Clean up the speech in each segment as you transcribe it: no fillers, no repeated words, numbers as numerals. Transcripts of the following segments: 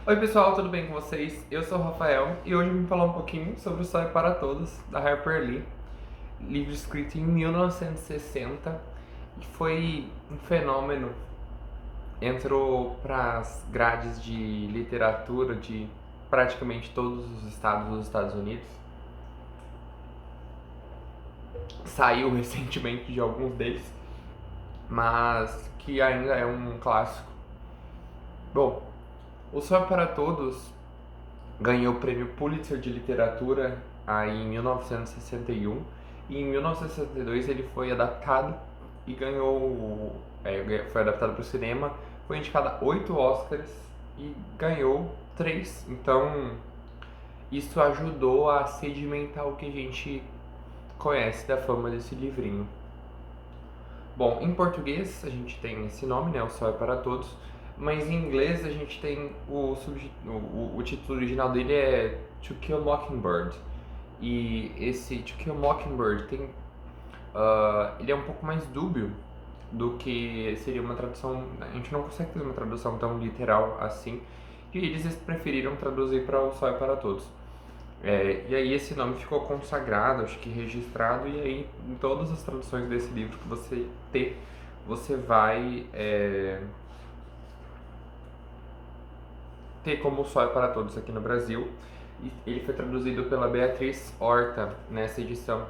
Oi pessoal, tudo bem com vocês? Eu sou o Rafael e hoje eu vim falar um pouquinho sobre O Sol é para Todos, da Harper Lee, livro escrito em 1960 e foi um fenômeno, entrou para as grades de literatura de praticamente todos os estados dos Estados Unidos, saiu recentemente de alguns deles, mas que ainda é um clássico. Bom, O Sol é para Todos ganhou o prêmio Pulitzer de literatura aí em 1961 e em 1962 ele foi adaptado e ganhou, foi adaptado para o cinema, foi indicado a 8 Oscars e ganhou 3. Então isso ajudou a sedimentar o que a gente conhece da fama desse livrinho. Bom, em português a gente tem esse nome, né? O Sol é para Todos, mas em inglês a gente tem o título original dele é To Kill a Mockingbird. E esse To Kill a Mockingbird tem, ele é um pouco mais dúbio do que seria uma tradução. A gente não consegue fazer uma tradução tão literal assim. E eles preferiram traduzir para O Sol é para Todos. E aí esse nome ficou consagrado, acho que registrado, e aí em todas as traduções desse livro que você ter, você vai ter como O Sol é para Todos aqui no Brasil. E ele foi traduzido pela Beatriz Horta nessa edição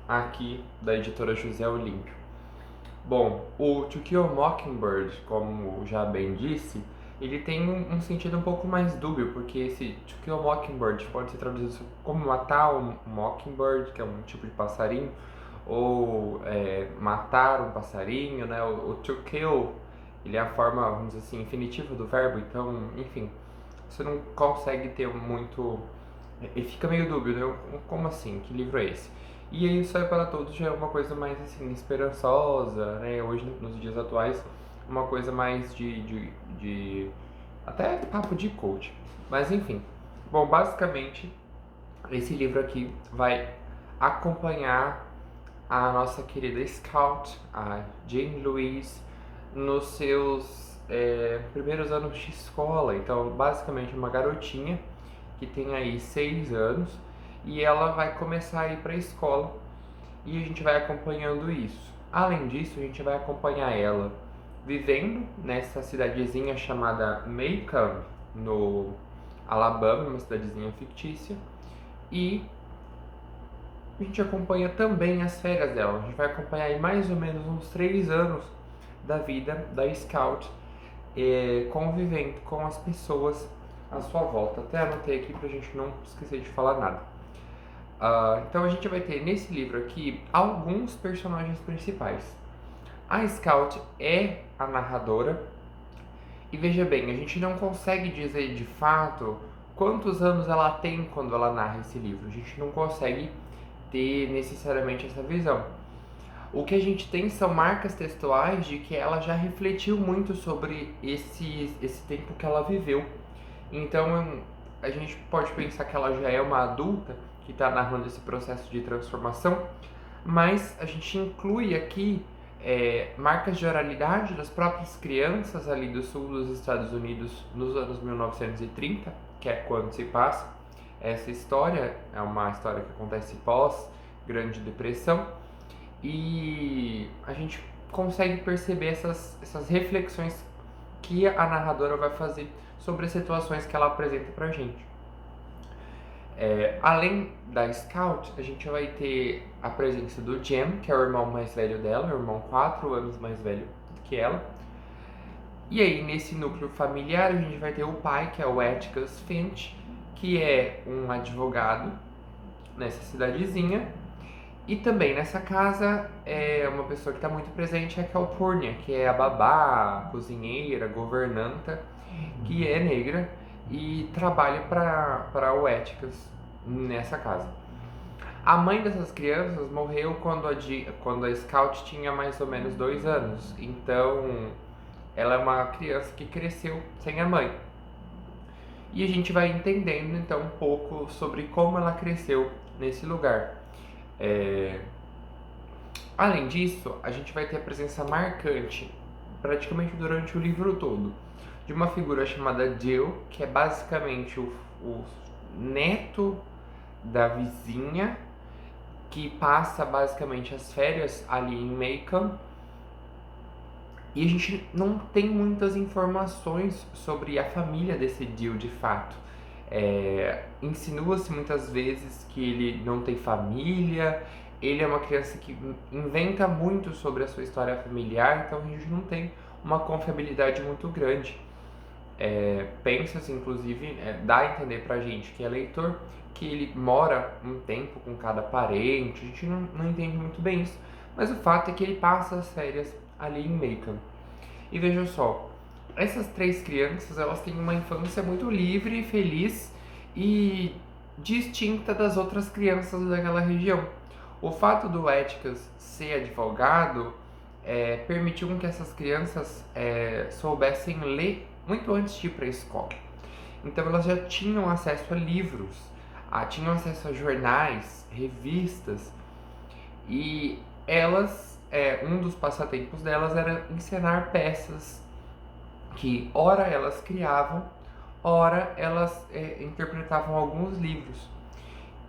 aqui da editora José Olímpio. Bom, o To Kill a Mockingbird, como já bem disse, ele tem um sentido um pouco mais dúbio, porque esse To Kill a Mockingbird pode ser traduzido como matar um mockingbird, que é um tipo de passarinho, ou matar um passarinho, né? O to kill, ele é a forma, vamos dizer assim, infinitiva do verbo, então, enfim, você não consegue ter muito. E fica meio dúbio, né? Como assim? Que livro é esse? E aí, Só é para Todos já é uma coisa mais assim, esperançosa, né? Hoje, nos dias atuais, uma coisa mais de até papo de coach. Mas enfim. Bom, basicamente, esse livro aqui vai acompanhar a nossa querida Scout, a Jane Louise, nos seus primeiros anos de escola. Então, basicamente, uma garotinha que tem aí 6 anos e ela vai começar a ir para a escola e a gente vai acompanhando isso. Além disso, a gente vai acompanhar ela vivendo nessa cidadezinha chamada Macomb, no Alabama, uma cidadezinha fictícia, e a gente acompanha também as férias dela. A gente vai acompanhar aí mais ou menos uns 3 anos da vida da Scout, convivendo com as pessoas à sua volta. Até anotei aqui pra gente não esquecer de falar nada. Então a gente vai ter nesse livro aqui alguns personagens principais. A Scout é a narradora, e veja bem, a gente não consegue dizer de fato quantos anos ela tem quando ela narra esse livro. A gente não consegue ter necessariamente essa visão. O que a gente tem são marcas textuais de que ela já refletiu muito sobre esse tempo que ela viveu. Então a gente pode pensar que ela já é uma adulta que está narrando esse processo de transformação, mas a gente inclui aqui marcas de oralidade das próprias crianças ali do sul dos Estados Unidos nos anos 1930, que é quando se passa essa história. É uma história que acontece pós Grande Depressão, e a gente consegue perceber essas reflexões que a narradora vai fazer sobre as situações que ela apresenta pra gente. Além da Scout, a gente vai ter a presença do Jem, que é o irmão mais velho dela, o irmão 4 anos mais velho que ela. E aí, nesse núcleo familiar, a gente vai ter o pai, que é o Atticus Finch, que é um advogado nessa cidadezinha. E também nessa casa, uma pessoa que está muito presente é a Calpurnia, que é a babá, a cozinheira, governanta, que é negra e trabalha para o Atticus nessa casa. A mãe dessas crianças morreu quando a Scout tinha mais ou menos 2 anos, então ela é uma criança que cresceu sem a mãe. E a gente vai entendendo então um pouco sobre como ela cresceu nesse lugar. Além disso, a gente vai ter a presença marcante, praticamente durante o livro todo, de uma figura chamada Jill, que é basicamente o neto da vizinha, que passa basicamente as férias ali em Macon. E a gente não tem muitas informações sobre a família desse Jill de fato. Insinua-se muitas vezes que ele não tem família, ele é uma criança que inventa muito sobre a sua história familiar, então a gente não tem uma confiabilidade muito grande. Pensa-se, inclusive, dá a entender pra gente que é leitor, que ele mora um tempo com cada parente, a gente não entende muito bem isso, mas o fato é que ele passa as férias ali em Macon. E veja só, essas três crianças, elas têm uma infância muito livre, feliz e distinta das outras crianças daquela região. O fato do Atticus ser advogado permitiu que essas crianças soubessem ler muito antes de ir para a escola. Então elas já tinham acesso a livros, tinham acesso a jornais, revistas, e elas, um dos passatempos delas era encenar peças que ora elas criavam, ora elas interpretavam alguns livros.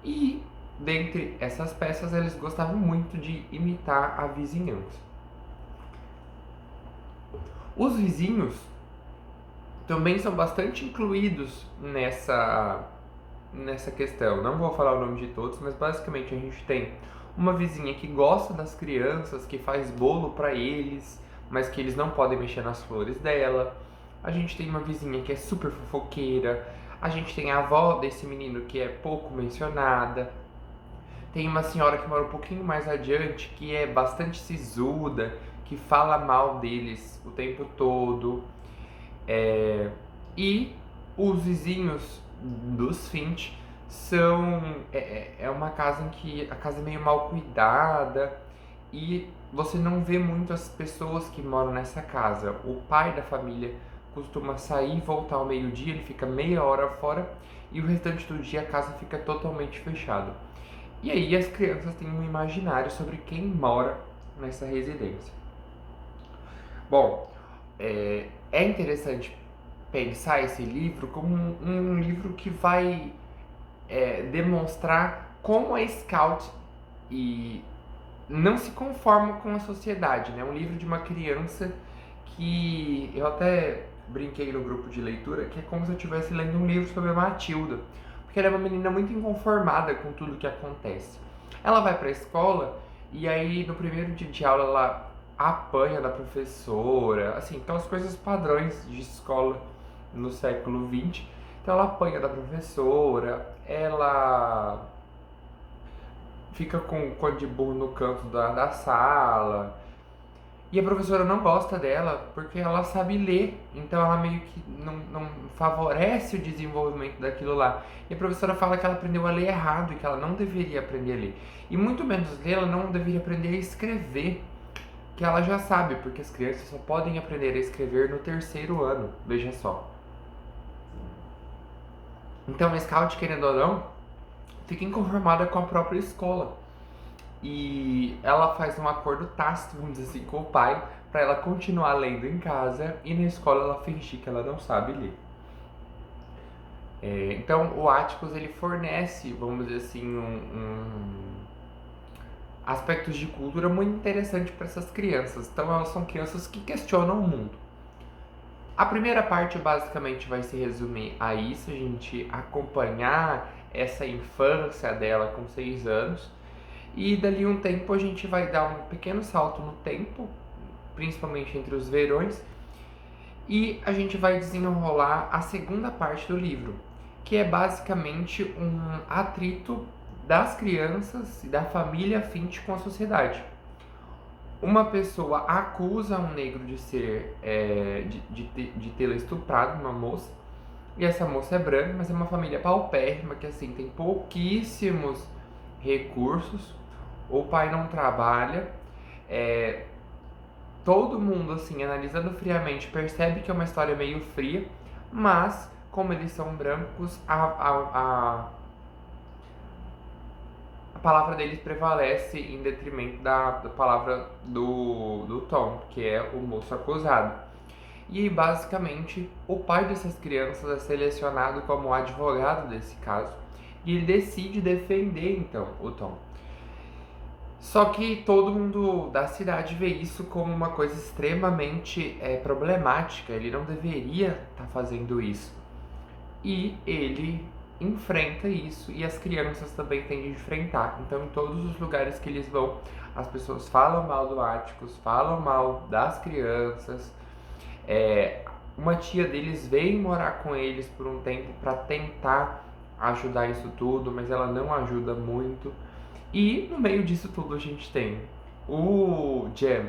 E dentre essas peças eles gostavam muito de imitar a vizinhança. Os vizinhos também são bastante incluídos nessa questão. Não vou falar o nome de todos, mas basicamente a gente tem uma vizinha que gosta das crianças, que faz bolo para eles, mas que eles não podem mexer nas flores dela. A gente tem uma vizinha que é super fofoqueira. A gente tem a avó desse menino que é pouco mencionada. Tem uma senhora que mora um pouquinho mais adiante que é bastante sisuda, que fala mal deles o tempo todo. E os vizinhos dos Finch são uma casa em que a casa é meio mal cuidada e você não vê muito as pessoas que moram nessa casa. O pai da família costuma sair e voltar ao meio-dia, ele fica meia hora fora e o restante do dia a casa fica totalmente fechada. E aí as crianças têm um imaginário sobre quem mora nessa residência. Bom, é interessante pensar esse livro como um livro que vai demonstrar como a Scout não se conforma com a sociedade, né? Um livro de uma criança que eu até brinquei no grupo de leitura que é como se eu estivesse lendo um livro sobre a Matilda, porque ela é uma menina muito inconformada com tudo que acontece. Ela vai para a escola e aí no primeiro dia de aula ela apanha da professora, assim, aquelas coisas padrões de escola no século XX. Então ela apanha da professora, ela fica com o cone de burro no canto da sala. E a professora não gosta dela porque ela sabe ler, então ela meio que não favorece o desenvolvimento daquilo lá. E a professora fala que ela aprendeu a ler errado e que ela não deveria aprender a ler. E muito menos ler, ela não deveria aprender a escrever, que ela já sabe, porque as crianças só podem aprender a escrever no 3º ano, veja só. Então a Scout, querendo ou não, fica inconformada com a própria escola. E ela faz um acordo tácito, vamos dizer assim, com o pai, para ela continuar lendo em casa e na escola ela fingir que ela não sabe ler. Então o Atticus ele fornece, vamos dizer assim, aspectos de cultura muito interessante para essas crianças. Então elas são crianças que questionam o mundo. A primeira parte basicamente vai se resumir a isso, a gente acompanhar essa infância dela com 6 anos. E dali um tempo a gente vai dar um pequeno salto no tempo, principalmente entre os verões, e a gente vai desenrolar a segunda parte do livro, que é basicamente um atrito das crianças e da família Finch com a sociedade. Uma pessoa acusa um negro de ser de tê-la estuprado, uma moça, e essa moça é branca, mas é uma família paupérrima que assim tem pouquíssimos recursos. O pai não trabalha, todo mundo, assim, analisando friamente, percebe que é uma história meio fria, mas, como eles são brancos, a palavra deles prevalece em detrimento da palavra do Tom, que é o moço acusado. E basicamente o pai dessas crianças é selecionado como advogado desse caso e ele decide defender então o Tom. Só que todo mundo da cidade vê isso como uma coisa extremamente problemática, ele não deveria estar fazendo isso. E ele enfrenta isso e as crianças também têm de enfrentar. Então, em todos os lugares que eles vão, as pessoas falam mal do Atticus, falam mal das crianças. Uma tia deles veio morar com eles por um tempo para tentar ajudar isso tudo, mas ela não ajuda muito. E no meio disso tudo a gente tem o Jem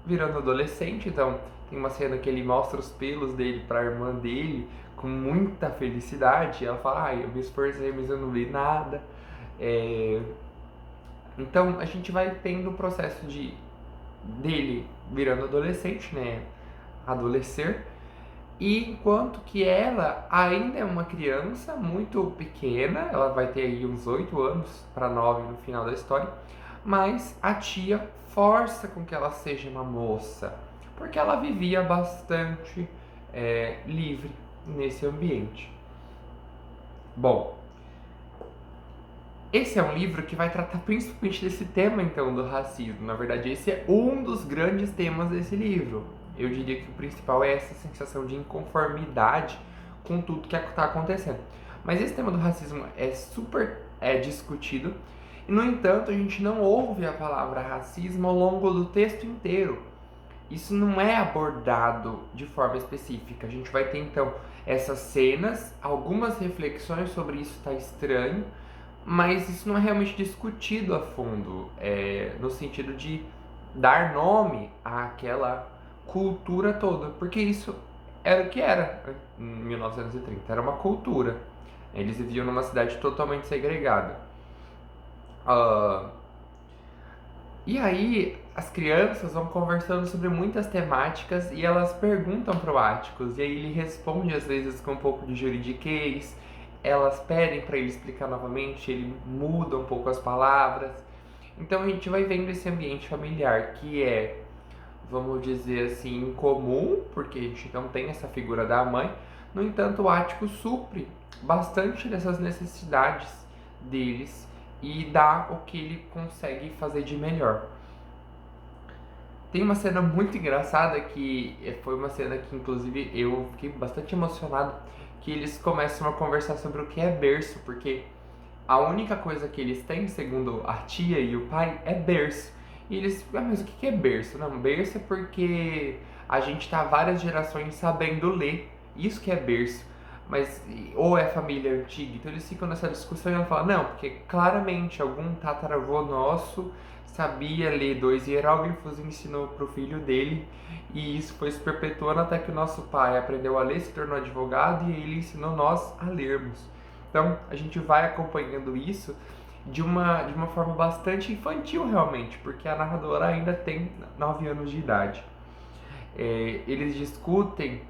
virando adolescente, então tem uma cena que ele mostra os pelos dele para a irmã dele com muita felicidade. E ela fala, ai, eu me esforcei, mas eu não vi nada. Então a gente vai tendo o processo dele virando adolescente, né? Adolescer. E enquanto que ela ainda é uma criança muito pequena, ela vai ter aí uns 8 anos para 9 no final da história, mas a tia força com que ela seja uma moça, porque ela vivia bastante livre nesse ambiente. Bom, esse é um livro que vai tratar principalmente desse tema então do racismo. Na verdade, esse é um dos grandes temas desse livro. Eu diria que o principal é essa sensação de inconformidade com tudo que está acontecendo. Mas esse tema do racismo é super discutido e, no entanto, a gente não ouve a palavra racismo ao longo do texto inteiro. Isso não é abordado de forma específica. A gente vai ter então essas cenas, algumas reflexões sobre isso está estranho, mas isso não é realmente discutido a fundo, no sentido de dar nome àquela cultura toda, porque isso era o que era em 1930, era uma cultura. Eles viviam numa cidade totalmente segregada. E aí as crianças vão conversando sobre muitas temáticas e elas perguntam pro Atticus, e aí ele responde às vezes com um pouco de juridiquês, elas pedem para ele explicar novamente, ele muda um pouco as palavras. Então a gente vai vendo esse ambiente familiar que é, vamos dizer assim, incomum, porque a gente não tem essa figura da mãe. No entanto, o Atticus supre bastante dessas necessidades deles e dá o que ele consegue fazer de melhor. Tem uma cena muito engraçada que foi uma cena que inclusive eu fiquei bastante emocionado, que eles começam a conversar sobre o que é berço, porque a única coisa que eles têm, segundo a tia e o pai, é berço. E eles, mas o que é berço? Não, berço é porque a gente tá várias gerações sabendo ler, isso que é berço. Mas, ou é família antiga, então eles ficam nessa discussão e ela fala, não, porque claramente algum tataravô nosso sabia ler 2 hieróglifos e ensinou pro filho dele, e isso foi se perpetuando até que o nosso pai aprendeu a ler, se tornou advogado e ele ensinou nós a lermos. Então a gente vai acompanhando isso de uma forma bastante infantil realmente, porque a narradora ainda tem 9 anos de idade. Eles discutem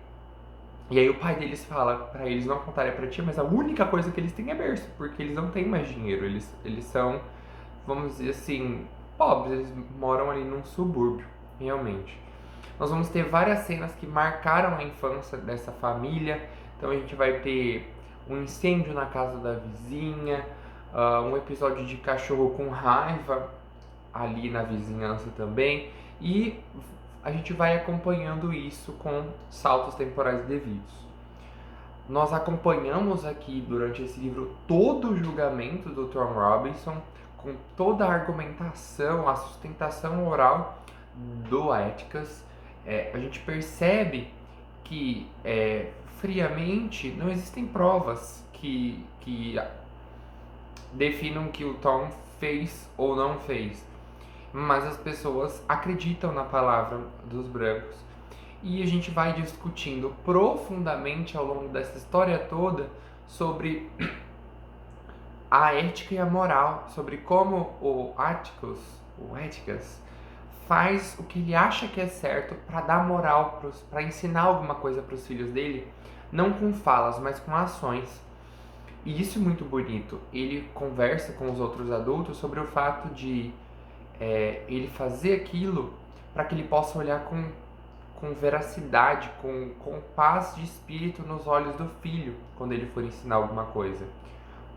e aí o pai deles fala para eles não contarem pra tia, mas a única coisa que eles têm é berço, porque eles não têm mais dinheiro, eles são, vamos dizer assim, pobres, eles moram ali num subúrbio, realmente. Nós vamos ter várias cenas que marcaram a infância dessa família, então a gente vai ter um incêndio na casa da vizinha, um episódio de cachorro com raiva ali na vizinhança também, e a gente vai acompanhando isso com saltos temporais devidos. Nós acompanhamos aqui durante esse livro todo o julgamento do Tom Robinson, com toda a argumentação, a sustentação oral do Atticus. A gente percebe que friamente não existem provas que definam que o Tom fez ou não fez, mas as pessoas acreditam na palavra dos brancos. E a gente vai discutindo profundamente ao longo dessa história toda sobre a ética e a moral, sobre como o Atticus faz o que ele acha que é certo para dar moral, para ensinar alguma coisa para os filhos dele, não com falas, mas com ações. E isso é muito bonito. Ele conversa com os outros adultos sobre o fato de ele fazer aquilo para que ele possa olhar com com veracidade, com paz de espírito nos olhos do filho quando ele for ensinar alguma coisa.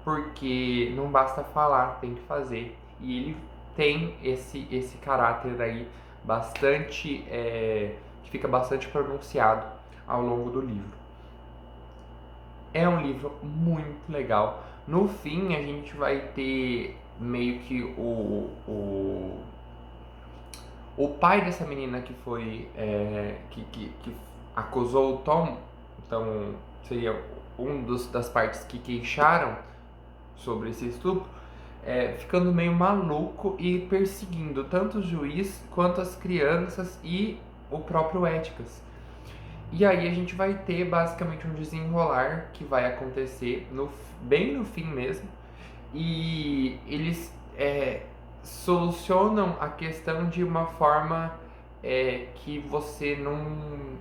Porque não basta falar, tem que fazer. E ele tem esse caráter aí bastante, que fica bastante pronunciado ao longo do livro. É um livro muito legal. No fim, a gente vai ter meio que o pai dessa menina que foi, que acusou o Tom. Então, seria das partes que queixaram sobre esse estupro, ficando meio maluco e perseguindo tanto o juiz quanto as crianças e o próprio Atticus. E aí a gente vai ter basicamente um desenrolar que vai acontecer bem no fim mesmo. E eles solucionam a questão de uma forma que você não...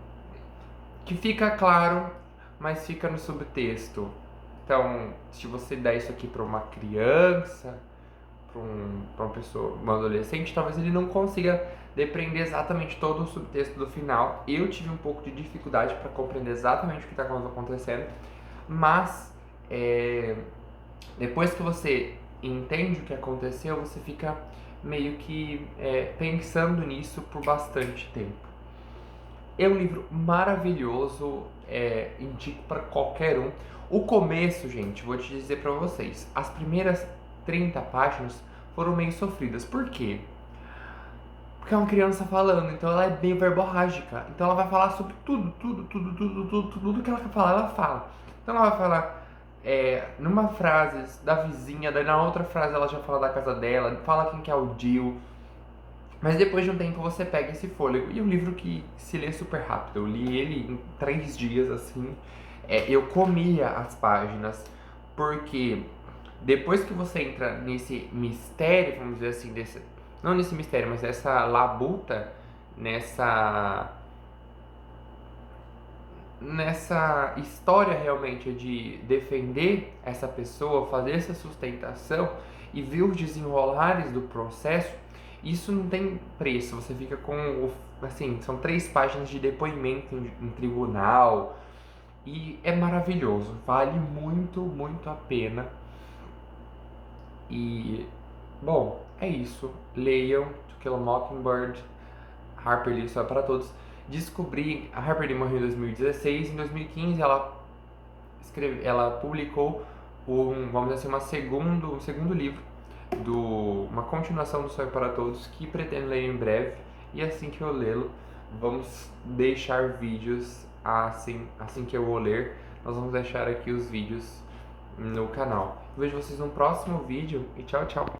que fica claro, mas fica no subtexto. Então, se você der isso aqui para uma criança, para uma pessoa, um adolescente, talvez ele não consiga depreender exatamente todo o subtexto do final. Eu tive um pouco de dificuldade para compreender exatamente o que está acontecendo, mas depois que você entende o que aconteceu, você fica meio que pensando nisso por bastante tempo. É um livro maravilhoso, indico para qualquer um. O começo, gente, vou te dizer para vocês, as primeiras 30 páginas foram meio sofridas. Por quê? Porque é uma criança falando, então ela é bem verborrágica. Então ela vai falar sobre tudo que ela quer falar, ela fala. Então ela vai falar numa frase da vizinha, daí na outra frase ela já fala da casa dela, fala quem que é o Jill. Mas depois de um tempo você pega esse fôlego. E é um livro que se lê super rápido. Eu li ele em 3 dias, assim. Eu comia as páginas, porque depois que você entra nesse mistério, vamos dizer assim, não nesse mistério, mas nessa labuta, nessa história realmente de defender essa pessoa, fazer essa sustentação e ver os desenrolares do processo, isso não tem preço. Você fica com, assim, são 3 páginas de depoimento em tribunal e é maravilhoso, vale muito, muito a pena. E, bom, é isso. Leiam To Kill a Mockingbird, Harper Lee, só para todos. A Harper Lee morreu em 2016, em 2015 ela publicou vamos dizer assim, um segundo livro, uma continuação do Sonho para Todos, que pretendo ler em breve. E assim que eu lê-lo, vamos deixar vídeos assim que eu vou ler, nós vamos deixar aqui os vídeos no canal. Vejo vocês no próximo vídeo e tchau, tchau!